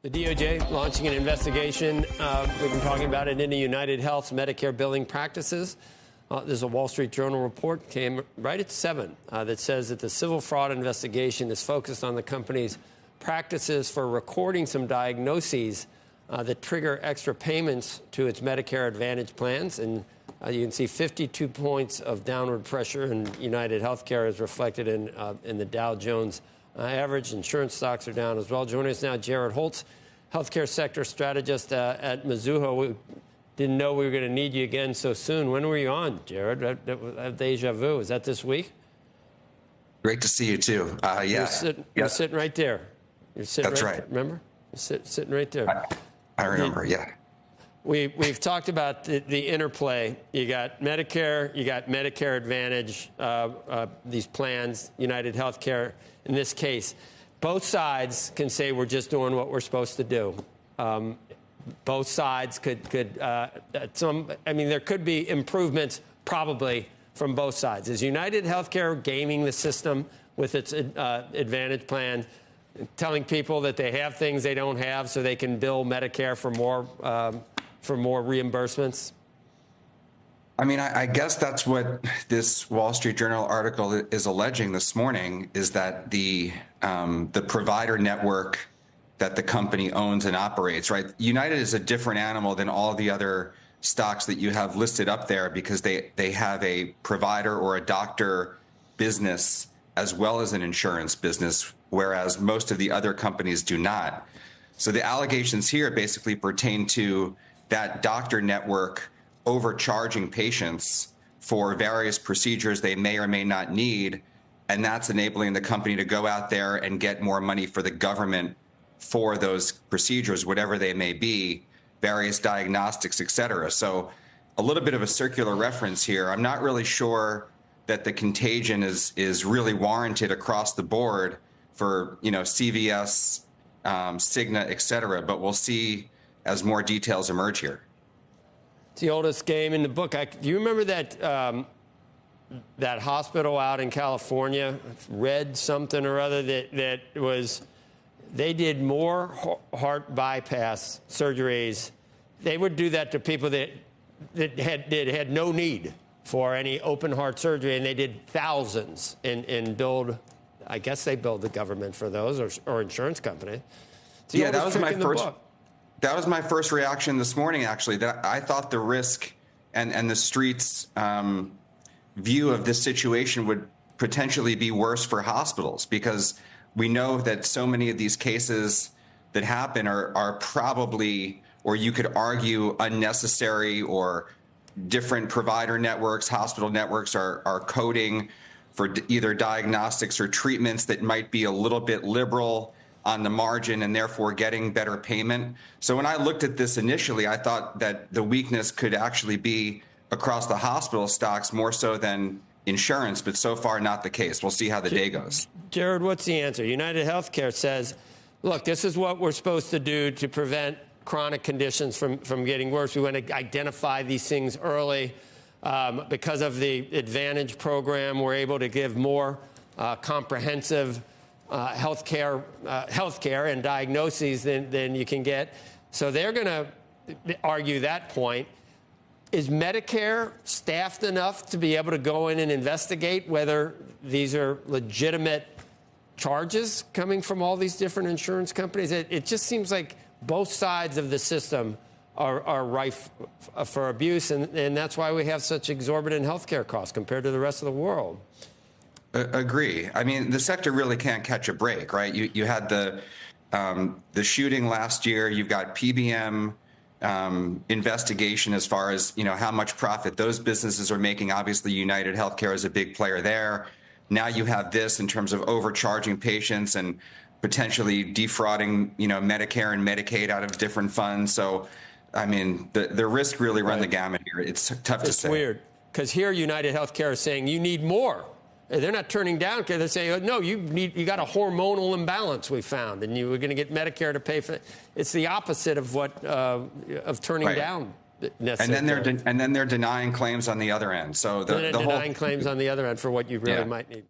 The DOJ launching an investigation. We've been talking about it into UnitedHealth's Medicare billing practices. There's a Wall Street Journal report came right at 7 that says that the civil fraud investigation is focused on the company's practices for recording some diagnoses that trigger extra payments to its Medicare Advantage plans. And you can see 52 points of downward pressure in UnitedHealthcare is reflected in the Dow Jones average. Insurance stocks are down as well. Joining us now, Jared Holz, healthcare sector strategist at Mizuho. We didn't know we were going to need you again so soon. When were you on, Jared? Deja vu. Is that this week? Great to see you, too. Yeah. You're sitting right there. You're sitting That's right. right. Remember? You're sitting right there. I remember, yeah. We've talked about the interplay. You got Medicare, you got Medicare Advantage, these plans, UnitedHealthcare in this case. Both sides can say we're just doing what we're supposed to do. Both sides could there could be improvements probably from both sides. Is UnitedHealthcare gaming the system with its Advantage plan, telling people that they have things they don't have so they can bill Medicare for more reimbursements? I mean, I guess that's what this Wall Street Journal article is alleging this morning, is that the provider network that the company owns and operates, right? United is a different animal than all the other stocks that you have listed up there because they have a provider or a doctor business as well as an insurance business, whereas most of the other companies do not. So the allegations here basically pertain to that doctor network overcharging patients for various procedures they may or may not need, and that's enabling the company to go out there and get more money for the government for those procedures, whatever they may be, various diagnostics, et cetera. So a little bit of a circular reference here. I'm not really sure that the contagion is really warranted across the board for, CVS, Cigna, et cetera, but we'll see as more details emerge here. It's the oldest game in the book. Do you remember that hospital out in California, Red something or other, they did more heart bypass surgeries. They would do that to people that had no need for any open heart surgery, and they did thousands and billed. I guess they billed the government for those or insurance company. Yeah, that was my first. That was my first reaction this morning, actually, that I thought the risk and the street's view of this situation would potentially be worse for hospitals, because we know that so many of these cases that happen are probably, or you could argue, unnecessary, or different provider networks, hospital networks are coding for either diagnostics or treatments that might be a little bit liberal on the margin and therefore getting better payment. So when I looked at this initially, I thought that the weakness could actually be across the hospital stocks more so than insurance, but so far not the case. We'll see how the day goes. Jared, what's the answer? UnitedHealthcare says, look, this is what we're supposed to do to prevent chronic conditions from getting worse. We want to identify these things early. Because of the Advantage program, we're able to give more comprehensive healthcare and diagnoses than you can get. So they're going to argue that point. Is Medicare staffed enough to be able to go in and investigate whether these are legitimate charges coming from all these different insurance companies? It just seems like both sides of the system are rife for abuse, and that's why we have such exorbitant healthcare costs compared to the rest of the world. Agree. I mean, the sector really can't catch a break, right? You had the shooting last year. You've got PBM investigation as far as how much profit those businesses are making. Obviously, UnitedHealthcare is a big player there. Now you have this in terms of overcharging patients and potentially defrauding Medicare and Medicaid out of different funds. So, I mean, the risk really run the gamut here. It's tough to say. It's weird because here UnitedHealthcare is saying you need more. They're not turning down because they're saying, no, you got a hormonal imbalance we found, and you were going to get Medicare to pay for it. It's the opposite of what of turning down. And then they're denying claims on the other end. So the whole denying claims on the other end for what you really might need.